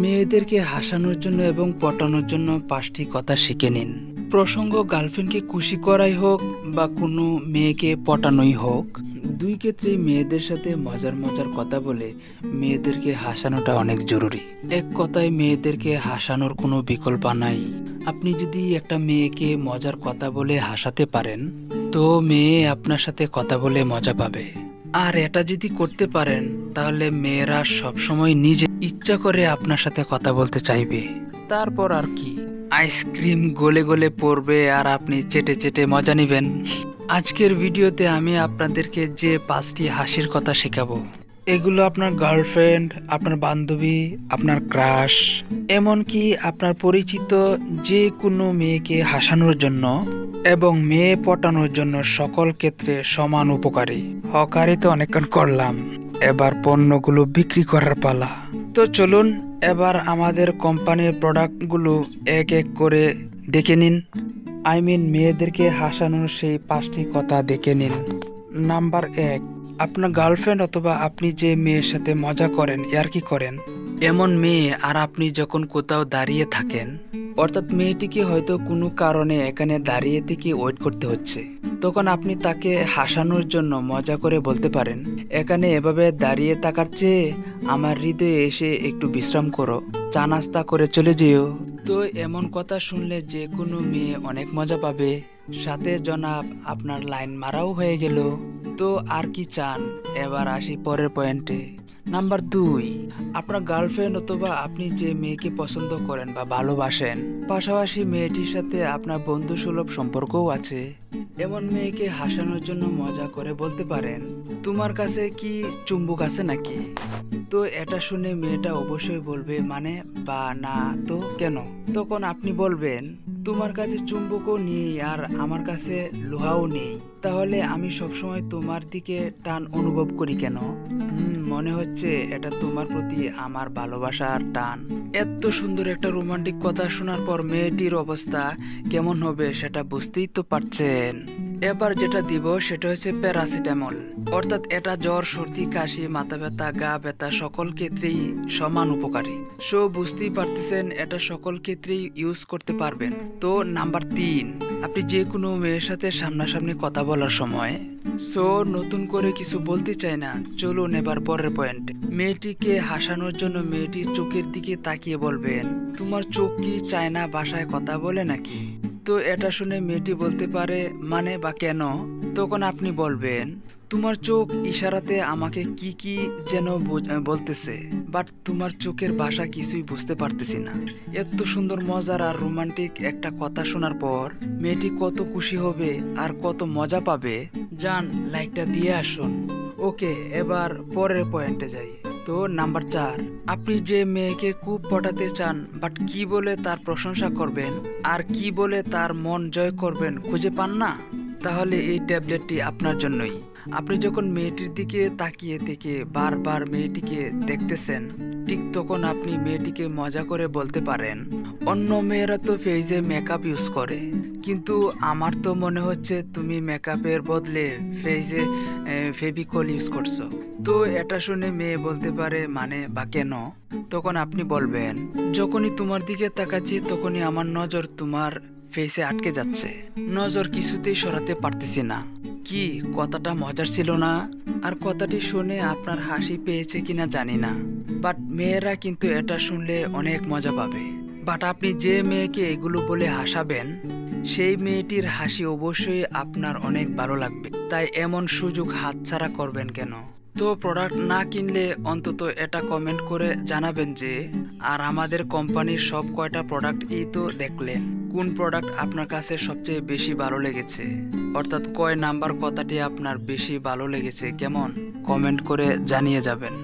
মেয়েদেরকে হাসানোর জন্য এবং পটানোর জন্য 5টি কথা শিখে নিন। প্রসঙ্গ গার্লফ্রেন্ডকে খুশি করাই হোক বা কোনো মেয়েকে পটানোই হোক, দুই ক্ষেত্রেই মেয়েদের সাথে মজার মজার কথা বলে মেয়েদেরকে হাসানোটা অনেক জরুরি। এক কথায় মেয়েদেরকে হাসানোর কোনো বিকল্প নাই। আপনি যদি একটা মেয়েকে মজার কথা বলে হাসাতে পারেন, তো মেয়ে আপনার সাথে কথা বলে মজা পাবে। আর এটা যদি করতে পারেন, তাহলে মেয়েরা সবসময় নিজে ইচ্ছা করে আপনার সাথে কথা বলতে চাইবে। তারপর আর কি, আইসক্রিম গলে গলে পড়বে আর আপনি চেটে চেটে মজা নেবেন। আজকের ভিডিওতে আমি আপনাদেরকে যে 5টি হাসির কথা শেখাবো, এগুলো আপনার গার্লফ্রেন্ড, আপনার বান্ধবী, আপনার ক্রাশ, এমনকি আপনার পরিচিত যে কোনো মেয়েকে হাসানোর জন্য এবং মেয়ে পটানোর জন্য সকল ক্ষেত্রে সমান উপকারী। হকারি তো অনেকক্ষণ করলাম, এবার পণ্যগুলো বিক্রি করার পালা। তো চলুন এবার আমাদের কোম্পানির প্রোডাক্টগুলো এক এক করে দেখে নিন। মেয়েদেরকে হাসানোর সেই 5টি কথা দেখে নিন। নাম্বার 1, আপনার গার্লফ্রেন্ড অথবা আপনি যে মেয়ের সাথে মজা করেন, ইয়ার্কি করেন, এমন মেয়ে আর আপনি যখন কোথাও দাঁড়িয়ে থাকেন, অর্থাৎ মেয়েটিকে হয়তো কোনো কারণে এখানে দাঁড়িয়ে থেকে ওয়েট করতে হচ্ছে, তখন আপনি তাকে হাসানোর জন্য মজা করে বলতে পারেন, এখানে এভাবে দাঁড়িয়ে থাকার চেয়ে আমার হৃদয়ে এসে একটু বিশ্রাম করো, চা নাস্তা করে চলে যেও। তো এমন কথা শুনলে যে কোনো মেয়ে অনেক মজা পাবে, সাথে জনাব আপনার লাইন মারাও হয়ে গেল। তো আর কি চান, এবার আসি পরের পয়েন্টে। নাম্বার 2, আপনার গার্লফ্রেন্ড অথবা আপনি যে মেয়েকে পছন্দ করেন বা ভালোবাসেন, পাশাপাশি মেয়েটির সাথে আপনার বন্ধুসুলভ সম্পর্কও আছে, এমন মেয়েকে হাসানোর জন্য মজা করে বলতে পারেন, তোমার কাছে কি চুম্বক আছে নাকি? তো এটা শুনে মেয়েটা অবশ্যই বলবে মানে বা না তো কেন। তখন আপনি বলবেন, তোমার কাছে চুম্বকও নেই আর আমার কাছে লোহাও নেই, তাহলে আমি সবসময় তোমার দিকে টান অনুভব করি কেন? মনে হচ্ছে এটা তোমার প্রতি আমার ভালোবাসার টান। এত সুন্দর একটা রোমান্টিক কথা শোনার পর মেয়েটির অবস্থা কেমন হবে সেটা বুঝতেই তো পারছেন। এবার যেটা দিব সেটা হচ্ছে প্যারাসিটামল, অর্থাৎ এটা জ্বর, সর্দি, কাশি, মাথা ব্যথা, গা ব্যথা সকল ক্ষেত্রেই সমান উপকারী। সো বুঝতেই পারতেছেন এটা সকল ক্ষেত্রেই ইউজ করতে পারবেন। তো নাম্বার 3, আপনি যে কোনো মেয়ের সাথে সামনাসামনি কথা বলার সময় নতুন করে কিছু বলতে চাই না, চলুন এবার পরের পয়েন্টে। মেয়েটিকে হাসানোর জন্য মেয়েটির চোখের দিকে তাকিয়ে বলবেন, তোমার চোখ কি চায় না বাসায় কথা বলে নাকি? তো এটা শুনে মেয়েটি বলতে পারে মানে বা কেন। তখন আপনি বলবেন, তোমার চোখ ইশারাতে আমাকে কি কি যেন বলতেছে, বাট তোমার চোখের ভাষা কিছুই বুঝতে পারতেছি না। এত সুন্দর মজার আর রোমান্টিক একটা কথা শোনার পর মেয়েটি কত খুশি হবে আর কত মজা পাবে। যান লাইকটা দিয়ে আসুন। ওকে, এবার পরের পয়েন্টে যাই। তো নাম্বার 4, আপনি যে মেয়েকে খুব পটাতে চান, বাট কি বলে তার প্রশংসা করবেন আর কি বলে তার মন জয় করবেন খুঁজে পান না, তাহলে এই ট্যাবলেটটি আপনার জন্যই। আপনি যখন মেয়েটির দিকে তাকিয়ে থেকে বারবার মেয়েটিকে দেখতেছেন, ঠিক তখন আপনি মেয়েটিকে মজা করে বলতে পারেন, অন্য মেয়েরা তো ফেসে মেকআপ ইউজ করে, কিন্তু আমার তো মনে হচ্ছে তুমি মেকআপের বদলে ফেসে ফেভিকল ইউজ করছো। তো এটা শুনে মেয়ে বলতে পারে মানে বা কেন। তখন আপনি বলবেন, যখনই তোমার দিকে তাকাচ্ছি তখনই আমার নজর তোমার ফেসে আটকে যাচ্ছে, নজর কিছুতেই সরাতে পারতেছি না। কি কথাটা মজার ছিল না? আর কথাটি শুনে আপনার হাসি পেয়েছে কিনা জানি না, বাট মেয়েরা কিন্তু এটা শুনলে অনেক মজা পাবে। বাট আপনি যে মেয়েকে এগুলো বলে হাসাবেন, সেই মেয়েটির হাসি অবশ্যই আপনার অনেক ভালো লাগবে। তাই এমন সুযোগ হাতছাড়া করবেন কেন? তো প্রোডাক্ট না কিনলে অন্তত এটা কমেন্ট করে জানাবেন যে, আর আমাদের কোম্পানির সব কয়টা প্রোডাক্ট এই তো দেখলেন, কোন প্রোডাক্ট আপনার কাছে সবচেয়ে বেশি ভালো লেগেছে, অর্থাৎ কয় নাম্বার কথাটি আপনার বেশি ভালো লেগেছে, কেমন কমেন্ট করে জানিয়ে যাবেন।